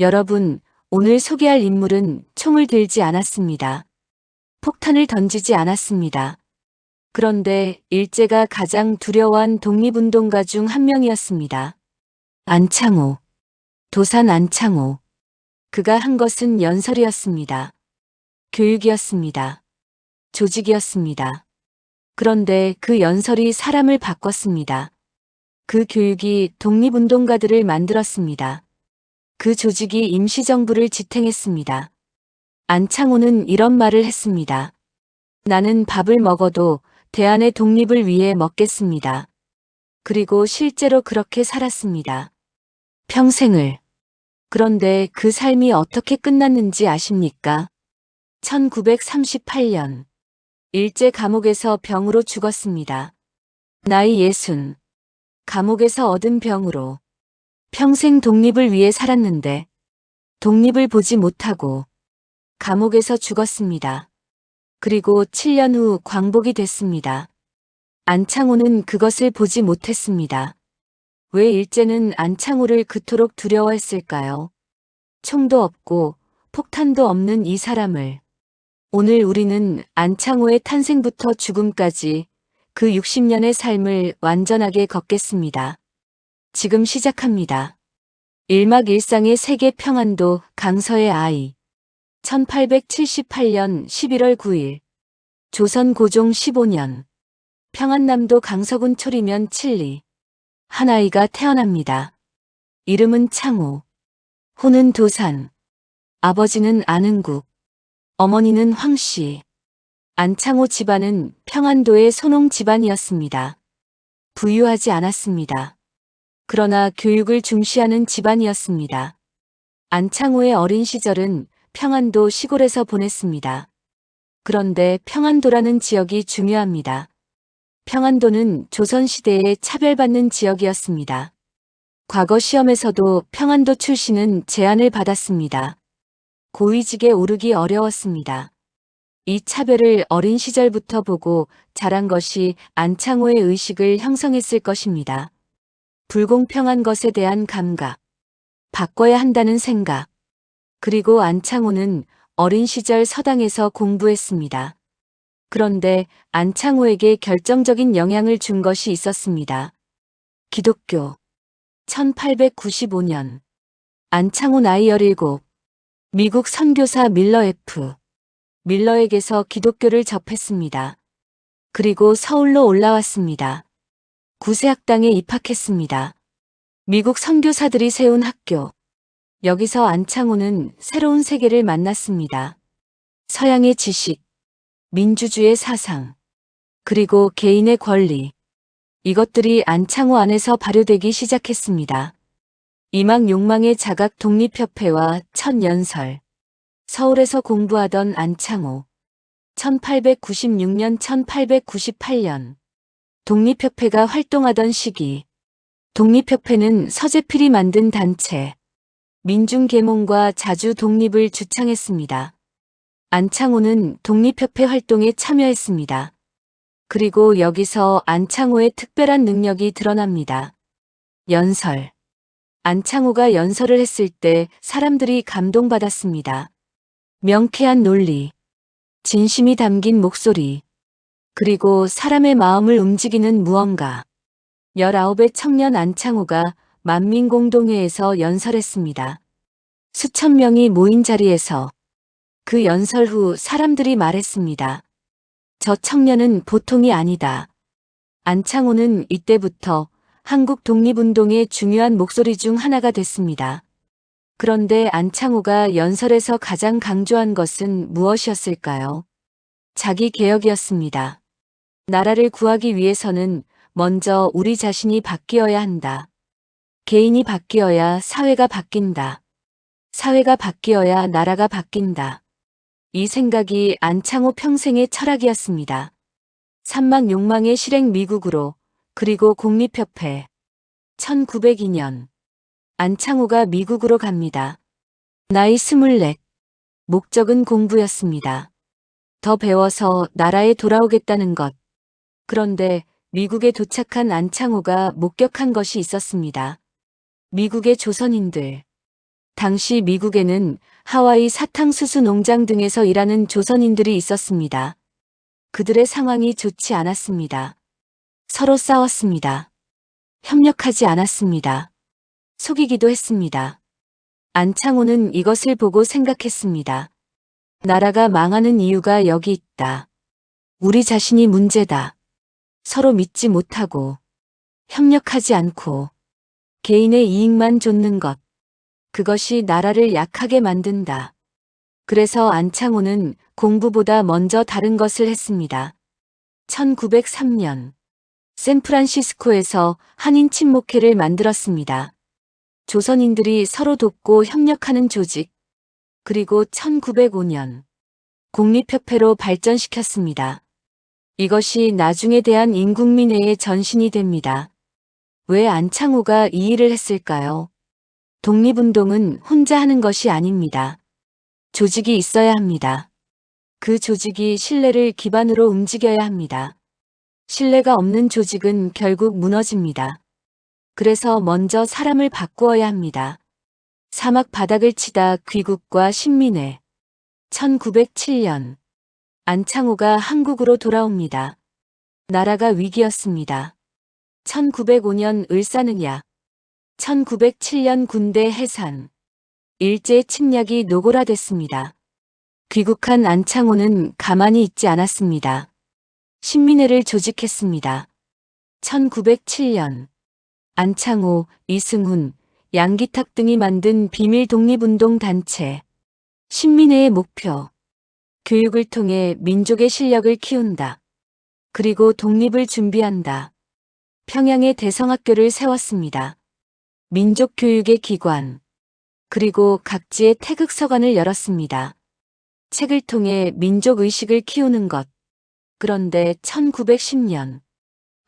여러분, 오늘 소개할 인물은 총을 들지 않았습니다. 폭탄을 던지지 않았습니다. 그런데 일제가 가장 두려워한 독립운동가 중 한 명이었습니다. 안창호. 도산 안창호. 그가 한 것은 연설이었습니다. 교육이었습니다. 조직이었습니다. 그런데 그 연설이 사람을 바꿨습니다. 그 교육이 독립운동가들을 만들었습니다. 그 조직이 임시정부를 지탱했습니다. 안창호는 이런 말을 했습니다. 나는 밥을 먹어도 대한의 독립을 위해 먹겠습니다. 그리고 실제로 그렇게 살았습니다. 평생을. 그런데 그 삶이 어떻게 끝났는지 아십니까? 1938년. 일제 감옥에서 병으로 죽었습니다. 나이 60. 감옥에서 얻은 병으로. 평생 독립을 위해 살았는데 독립을 보지 못하고 감옥에서 죽었습니다. 그리고 7년 후 광복이 됐습니다. 안창호는 그것을 보지 못했습니다. 왜 일제는 안창호를 그토록 두려워했을까요? 총도 없고 폭탄도 없는 이 사람을. 오늘 우리는 안창호의 탄생부터 죽음까지 그 60년의 삶을 완전하게 걷겠습니다. 지금 시작합니다. 일막일상의 세계 평안도 강서의 아이. 1878년 11월 9일. 조선 고종 15년. 평안남도 강서군 초리면 칠리. 한 아이가 태어납니다. 이름은 창호. 호는 도산. 아버지는 안흥국. 어머니는 황씨. 안창호 집안은 평안도의 소농 집안이었습니다. 부유하지 않았습니다. 그러나 교육을 중시하는 집안이었습니다. 안창호의 어린 시절은 평안도 시골에서 보냈습니다. 그런데 평안도라는 지역이 중요합니다. 평안도는 조선시대에 차별받는 지역이었습니다. 과거 시험에서도 평안도 출신은 제한을 받았습니다. 고위직에 오르기 어려웠습니다. 이 차별을 어린 시절부터 보고 자란 것이 안창호의 의식을 형성했을 것입니다. 불공평한 것에 대한 감각, 바꿔야 한다는 생각. 그리고 안창호는 어린 시절 서당에서 공부했습니다. 그런데 안창호에게 결정적인 영향을 준 것이 있었습니다. 기독교. 1895년. 안창호 나이 17. 미국 선교사 밀러 F. 밀러에게서 기독교를 접했습니다. 그리고 서울로 올라왔습니다. 구세학당에 입학했습니다. 미국 선교사들이 세운 학교. 여기서 안창호는 새로운 세계를 만났습니다. 서양의 지식, 민주주의 사상, 그리고 개인의 권리. 이것들이 안창호 안에서 발효되기 시작했습니다. 이막 욕망의 자각 독립협회와 첫 연설. 서울에서 공부하던 안창호. 1896년 1898년. 독립협회가 활동하던 시기. 독립협회는 서재필이 만든 단체. 민중계몽과 자주 독립을 주창했습니다. 안창호는 독립협회 활동에 참여했습니다. 그리고 여기서 안창호의 특별한 능력이 드러납니다. 연설. 안창호가 연설을 했을 때 사람들이 감동받았습니다. 명쾌한 논리, 진심이 담긴 목소리, 그리고 사람의 마음을 움직이는 무언가. 19의 청년 안창호가 만민공동회에서 연설했습니다. 수천 명이 모인 자리에서 그 연설 후 사람들이 말했습니다. 저 청년은 보통이 아니다. 안창호는 이때부터 한국 독립운동의 중요한 목소리 중 하나가 됐습니다. 그런데 안창호가 연설에서 가장 강조한 것은 무엇이었을까요? 자기 개혁이었습니다. 나라를 구하기 위해서는 먼저 우리 자신이 바뀌어야 한다. 개인이 바뀌어야 사회가 바뀐다. 사회가 바뀌어야 나라가 바뀐다. 이 생각이 안창호 평생의 철학이었습니다. 산막 욕망의 실행 미국으로, 그리고 공립협회. 1902년. 안창호가 미국으로 갑니다. 나이 24. 목적은 공부였습니다. 더 배워서 나라에 돌아오겠다는 것. 그런데 미국에 도착한 안창호가 목격한 것이 있었습니다. 미국의 조선인들. 당시 미국에는 하와이 사탕수수 농장 등에서 일하는 조선인들이 있었습니다. 그들의 상황이 좋지 않았습니다. 서로 싸웠습니다. 협력하지 않았습니다. 속이기도 했습니다. 안창호는 이것을 보고 생각했습니다. 나라가 망하는 이유가 여기 있다. 우리 자신이 문제다. 서로 믿지 못하고, 협력하지 않고, 개인의 이익만 좇는 것. 그것이 나라를 약하게 만든다. 그래서 안창호는 공부보다 먼저 다른 것을 했습니다. 1903년 샌프란시스코에서 한인 친목회를 만들었습니다. 조선인들이 서로 돕고 협력하는 조직. 그리고 1905년 공립협회로 발전시켰습니다. 이것이 나중에 대한인국민회의 전신이 됩니다. 왜 안창호가 이 일을 했을까요? 독립운동은 혼자 하는 것이 아닙니다. 조직이 있어야 합니다. 그 조직이 신뢰를 기반으로 움직여야 합니다. 신뢰가 없는 조직은 결국 무너집니다. 그래서 먼저 사람을 바꾸어야 합니다. 사막 바닥을 치다 귀국과 신민회. 1907년 안창호가 한국으로 돌아옵니다. 나라가 위기였습니다. 1905년 을사능약, 1907년 군대 해산, 일제 침략이 노골화됐습니다. 귀국한 안창호는 가만히 있지 않았습니다. 신민회를 조직했습니다. 1907년 안창호, 이승훈, 양기탁 등이 만든 비밀 독립운동 단체. 신민회의 목표. 교육을 통해 민족의 실력을 키운다. 그리고 독립을 준비한다. 평양에 대성학교를 세웠습니다. 민족교육의 기관. 그리고 각지에 태극서관을 열었습니다. 책을 통해 민족의식을 키우는 것. 그런데 1910년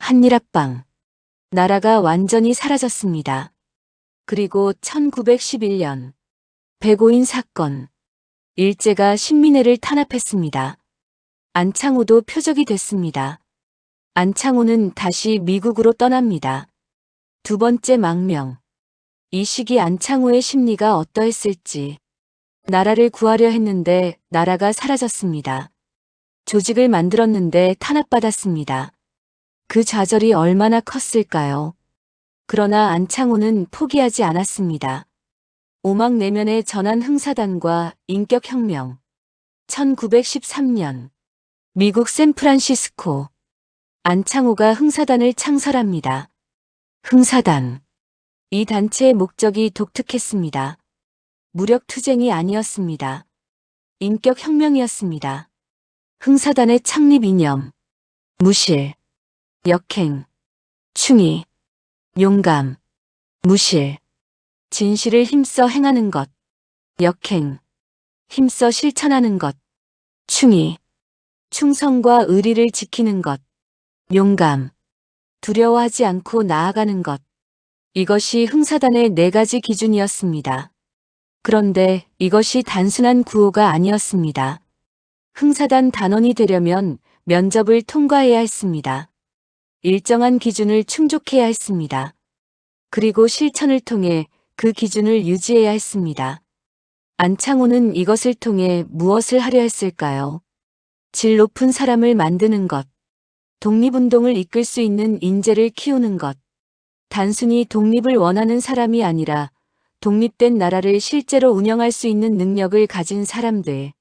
한일합방. 나라가 완전히 사라졌습니다. 그리고 1911년 백오인 사건. 일제가 신민회를 탄압했습니다. 안창호도 표적이 됐습니다. 안창호는 다시 미국으로 떠납니다. 두 번째 망명. 이 시기 안창호의 심리가 어떠했을지. 나라를 구하려 했는데 나라가 사라졌습니다. 조직을 만들었는데 탄압받았습니다. 그 좌절이 얼마나 컸을까요? 그러나 안창호는 포기하지 않았습니다. 오막내면의 전한 흥사단과 인격혁명. 1913년 미국 샌프란시스코. 안창호가 흥사단을 창설합니다. 흥사단. 이 단체의 목적이 독특했습니다. 무력투쟁이 아니었습니다. 인격혁명이었습니다. 흥사단의 창립 이념. 무실, 역행, 충의, 용감, 무실. 진실을 힘써 행하는 것. 역행. 힘써 실천하는 것. 충의. 충성과 의리를 지키는 것. 용감. 두려워하지 않고 나아가는 것. 이것이 흥사단의 4가지 기준이었습니다. 그런데 이것이 단순한 구호가 아니었습니다. 흥사단 단원이 되려면 면접을 통과해야 했습니다. 일정한 기준을 충족해야 했습니다. 그리고 실천을 통해 그 기준을 유지해야 했습니다. 안창호는 이것을 통해 무엇을 하려 했을까요? 질 높은 사람을 만드는 것. 독립운동을 이끌 수 있는 인재를 키우는 것. 단순히 독립을 원하는 사람이 아니라 독립된 나라를 실제로 운영할 수 있는 능력을 가진 사람들.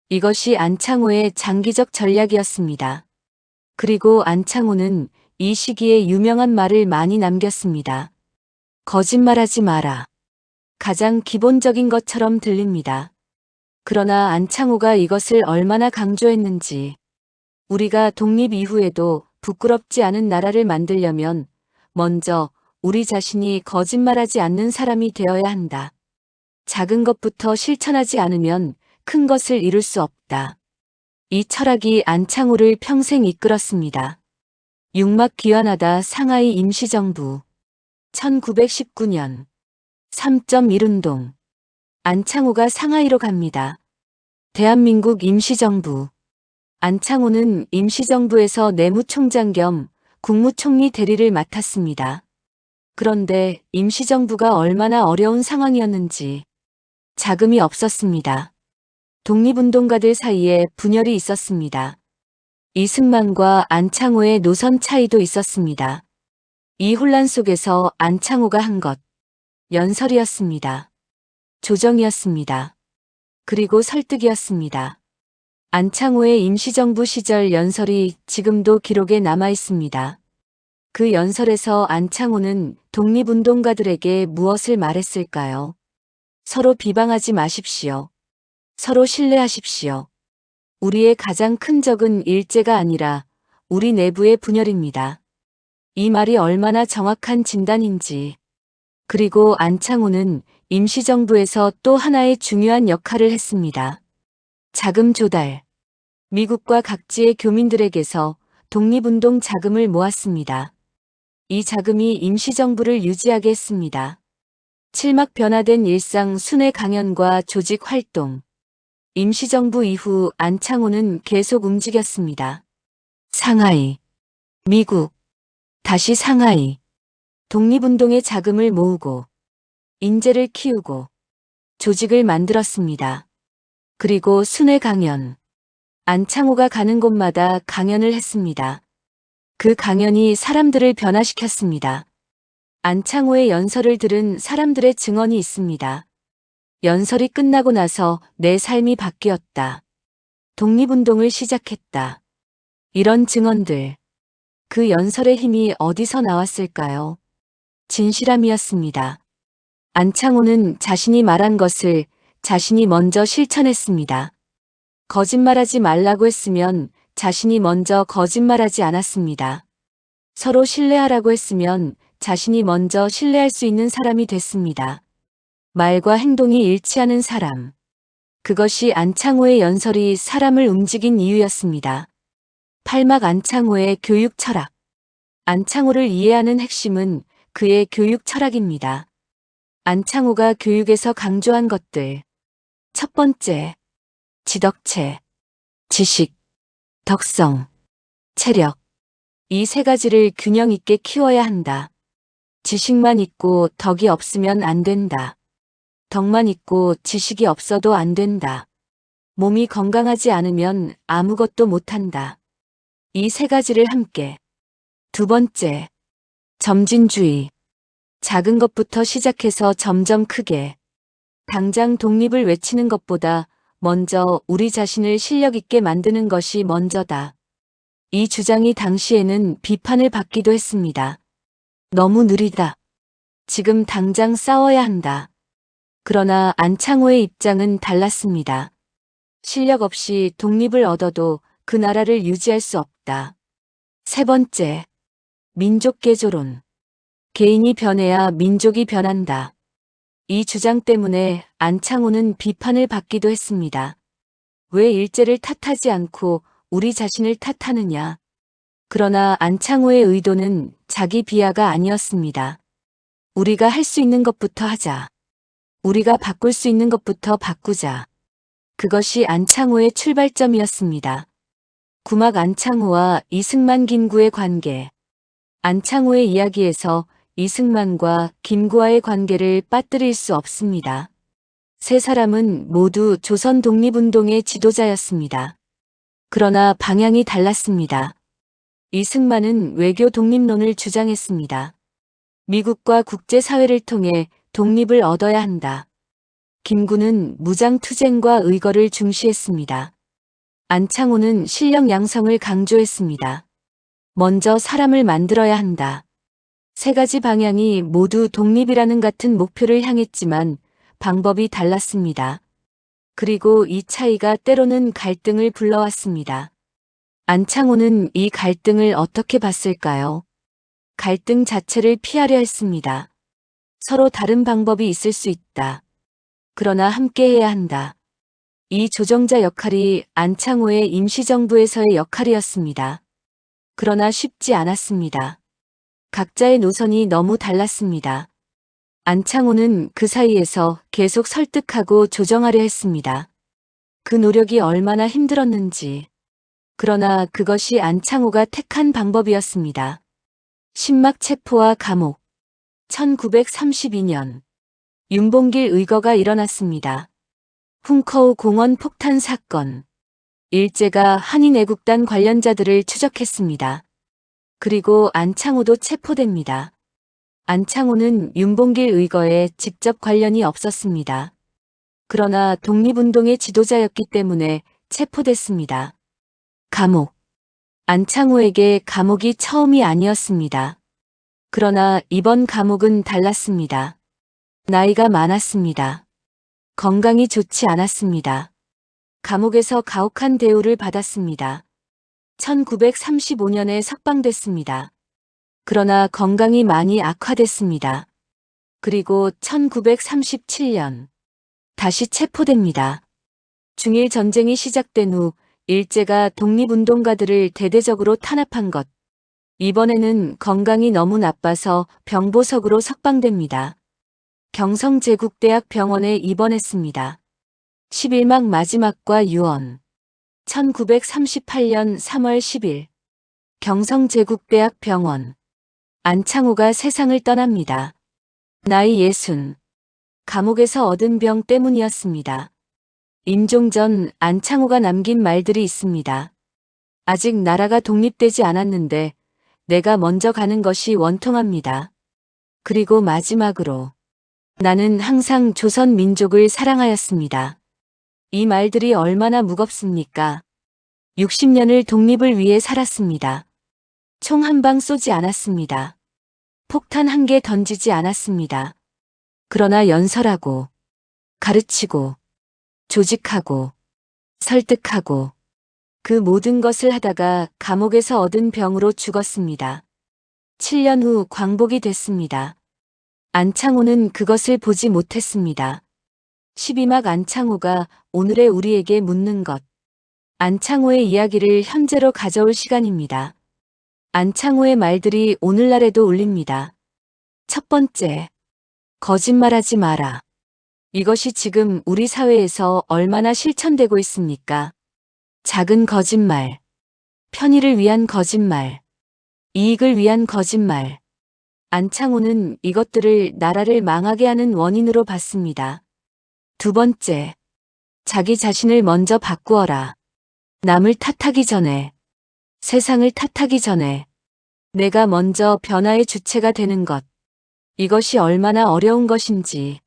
이것이 안창호의 장기적 전략이었습니다. 그리고 안창호는 이 시기에 유명한 말을 많이 남겼습니다. 거짓말하지 마라. 가장 기본적인 것처럼 들립니다. 그러나 안창호가 이것을 얼마나 강조했는지. 우리가 독립 이후에도 부끄럽지 않은 나라를 만들려면 먼저 우리 자신이 거짓말하지 않는 사람이 되어야 한다. 작은 것부터 실천하지 않으면 큰 것을 이룰 수 없다. 이 철학이 안창호를 평생 이끌었습니다. 육막 귀환하다 상하이 임시정부. 1919년 3.1운동. 안창호가 상하이로 갑니다. 대한민국 임시정부. 안창호는 임시정부에서 내무총장 겸 국무총리 대리를 맡았습니다. 그런데 임시정부가 얼마나 어려운 상황이었는지 자금이 없었습니다. 독립운동가들 사이에 분열이 있었습니다. 이승만과 안창호의 노선 차이도 있었습니다. 이 혼란 속에서 안창호가 한 것, 연설이었습니다. 조정이었습니다. 그리고 설득이었습니다. 안창호의 임시정부 시절 연설이 지금도 기록에 남아 있습니다. 그 연설에서 안창호는 독립운동가들에게 무엇을 말했을까요? 서로 비방하지 마십시오. 서로 신뢰하십시오. 우리의 가장 큰 적은 일제가 아니라 우리 내부의 분열입니다. 이 말이 얼마나 정확한 진단인지. 그리고 안창호는 임시정부에서 또 하나의 중요한 역할을 했습니다. 자금 조달. 미국과 각지의 교민들에게서 독립운동 자금을 모았습니다. 이 자금이 임시정부를 유지하게 했습니다. 칠막 변화된 일상 순회 강연과 조직 활동. 임시정부 이후 안창호는 계속 움직였습니다. 상하이, 미국, 다시 상하이. 독립운동의 자금을 모으고, 인재를 키우고, 조직을 만들었습니다. 그리고 순회 강연. 안창호가 가는 곳마다 강연을 했습니다. 그 강연이 사람들을 변화시켰습니다. 안창호의 연설을 들은 사람들의 증언이 있습니다. 연설이 끝나고 나서 내 삶이 바뀌었다. 독립운동을 시작했다. 이런 증언들. 그 연설의 힘이 어디서 나왔을까요? 진실함이었습니다. 안창호는 자신이 말한 것을 자신이 먼저 실천했습니다. 거짓말하지 말라고 했으면 자신이 먼저 거짓말하지 않았습니다. 서로 신뢰하라고 했으면 자신이 먼저 신뢰할 수 있는 사람이 됐습니다. 말과 행동이 일치하는 사람. 그것이 안창호의 연설이 사람을 움직인 이유였습니다. 팔막 안창호의 교육 철학. 안창호를 이해하는 핵심은 그의 교육 철학입니다. 안창호가 교육에서 강조한 것들. 첫 번째, 지덕체, 지식, 덕성, 체력. 이 세 가지를 균형 있게 키워야 한다. 지식만 있고 덕이 없으면 안 된다. 덕만 있고 지식이 없어도 안 된다. 몸이 건강하지 않으면 아무것도 못한다. 이 세 가지를 함께. 두 번째, 점진주의. 작은 것부터 시작해서 점점 크게. 당장 독립을 외치는 것보다 먼저 우리 자신을 실력 있게 만드는 것이 먼저다. 이 주장이 당시에는 비판을 받기도 했습니다. 너무 느리다. 지금 당장 싸워야 한다. 그러나 안창호의 입장은 달랐습니다. 실력 없이 독립을 얻어도 그 나라를 유지할 수 없다. 세 번째, 민족 개조론. 개인이 변해야 민족이 변한다. 이 주장 때문에 안창호는 비판을 받기도 했습니다. 왜 일제를 탓하지 않고 우리 자신을 탓하느냐. 그러나 안창호의 의도는 자기 비하가 아니었습니다. 우리가 할 수 있는 것부터 하자. 우리가 바꿀 수 있는 것부터 바꾸자. 그것이 안창호의 출발점이었습니다. 구막 안창호와 이승만 김구의 관계. 안창호의 이야기에서 이승만과 김구와의 관계를 빠뜨릴 수 없습니다. 세 사람은 모두 조선 독립운동의 지도자였습니다. 그러나 방향이 달랐습니다. 이승만은 외교 독립론을 주장했습니다. 미국과 국제사회를 통해 독립을 얻어야 한다. 김구는 무장투쟁과 의거를 중시했습니다. 안창호는 실력 양성을 강조했습니다. 먼저 사람을 만들어야 한다. 세 가지 방향이 모두 독립이라는 같은 목표를 향했지만 방법이 달랐습니다. 그리고 이 차이가 때로는 갈등을 불러왔습니다. 안창호는 이 갈등을 어떻게 봤을까요? 갈등 자체를 피하려 했습니다. 서로 다른 방법이 있을 수 있다. 그러나 함께해야 한다. 이 조정자 역할이 안창호의 임시정부에서의 역할이었습니다. 그러나 쉽지 않았습니다. 각자의 노선이 너무 달랐습니다. 안창호는 그 사이에서 계속 설득하고 조정하려 했습니다. 그 노력이 얼마나 힘들었는지. 그러나 그것이 안창호가 택한 방법이었습니다. 신막 체포와 감옥. 1932년. 윤봉길 의거가 일어났습니다. 훈커우 공원 폭탄 사건. 일제가 한인애국단 관련자들을 추적했습니다. 그리고 안창호도 체포됩니다. 안창호는 윤봉길 의거에 직접 관련이 없었습니다. 그러나 독립운동의 지도자였기 때문에 체포됐습니다. 감옥. 안창호에게 감옥이 처음이 아니었습니다. 그러나 이번 감옥은 달랐습니다. 나이가 많았습니다. 건강이 좋지 않았습니다. 감옥에서 가혹한 대우를 받았습니다. 1935년에 석방됐습니다. 그러나 건강이 많이 악화됐습니다. 그리고 1937년 다시 체포됩니다. 중일 전쟁이 시작된 후 일제가 독립운동가들을 대대적으로 탄압한 것. 이번에는 건강이 너무 나빠서 병보석으로 석방됩니다. 경성제국대학 병원에 입원했습니다. 11막 마지막과 유언. 1938년 3월 10일 경성제국대학 병원. 안창호가 세상을 떠납니다. 나이 60. 감옥에서 얻은 병 때문이었습니다. 임종 전 안창호가 남긴 말들이 있습니다. 아직 나라가 독립되지 않았는데 내가 먼저 가는 것이 원통합니다. 그리고 마지막으로 나는 항상 조선 민족을 사랑하였습니다. 이 말들이 얼마나 무겁습니까? 60년을 독립을 위해 살았습니다. 총 한 방 쏘지 않았습니다. 폭탄 한 개 던지지 않았습니다. 그러나 연설하고, 가르치고, 조직하고, 설득하고, 그 모든 것을 하다가 감옥에서 얻은 병으로 죽었습니다. 7년 후 광복이 됐습니다. 안창호는 그것을 보지 못했습니다. 12막 안창호가 오늘의 우리에게 묻는 것. 안창호의 이야기를 현재로 가져올 시간입니다. 안창호의 말들이 오늘날에도 울립니다. 첫 번째, 거짓말하지 마라. 이것이 지금 우리 사회에서 얼마나 실천되고 있습니까? 작은 거짓말, 편의를 위한 거짓말, 이익을 위한 거짓말. 안창호는 이것들을 나라를 망하게 하는 원인으로 봤습니다. 두 번째, 자기 자신을 먼저 바꾸어라. 남을 탓하기 전에, 세상을 탓하기 전에 내가 먼저 변화의 주체가 되는 것. 이것이 얼마나 어려운 것인지.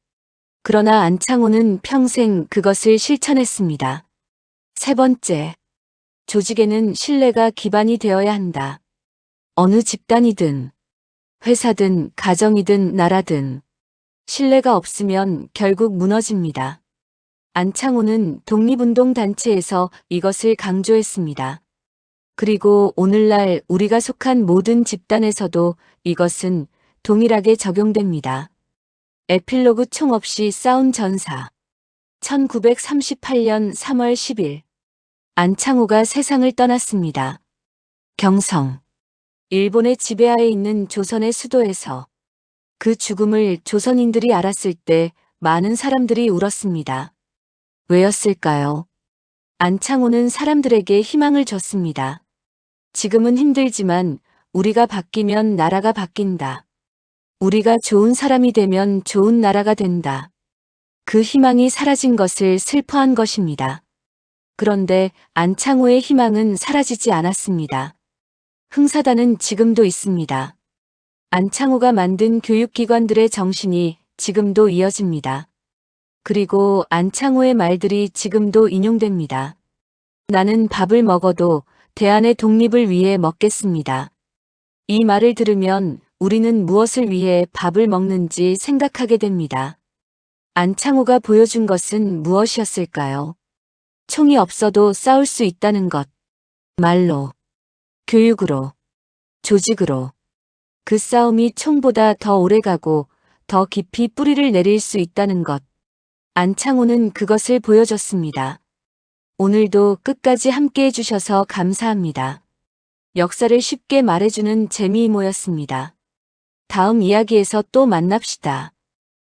그러나 안창호는 평생 그것을 실천했습니다. 세 번째, 조직에는 신뢰가 기반이 되어야 한다. 어느 집단이든, 회사든, 가정이든, 나라든, 신뢰가 없으면 결국 무너집니다. 안창호는 독립운동 단체에서 이것을 강조했습니다. 그리고 오늘날 우리가 속한 모든 집단에서도 이것은 동일하게 적용됩니다. 에필로그 총 없이 싸운 전사. 1938년 3월 10일. 안창호가 세상을 떠났습니다. 경성. 일본의 지배하에 있는 조선의 수도에서 그 죽음을 조선인들이 알았을 때 많은 사람들이 울었습니다. 왜였을까요? 안창호는 사람들에게 희망을 줬습니다. 지금은 힘들지만 우리가 바뀌면 나라가 바뀐다. 우리가 좋은 사람이 되면 좋은 나라가 된다. 그 희망이 사라진 것을 슬퍼한 것입니다. 그런데 안창호의 희망은 사라지지 않았습니다. 흥사단은 지금도 있습니다. 안창호가 만든 교육기관들의 정신이 지금도 이어집니다. 그리고 안창호의 말들이 지금도 인용됩니다. 나는 밥을 먹어도 대한의 독립을 위해 먹겠습니다. 이 말을 들으면 우리는 무엇을 위해 밥을 먹는지 생각하게 됩니다. 안창호가 보여준 것은 무엇이었을까요? 총이 없어도 싸울 수 있다는 것. 말로, 교육으로, 조직으로. 그 싸움이 총보다 더 오래가고 더 깊이 뿌리를 내릴 수 있다는 것. 안창호는 그것을 보여줬습니다. 오늘도 끝까지 함께 해주셔서 감사합니다. 역사를 쉽게 말해주는 재미이모였습니다. 다음 이야기에서 또 만납시다.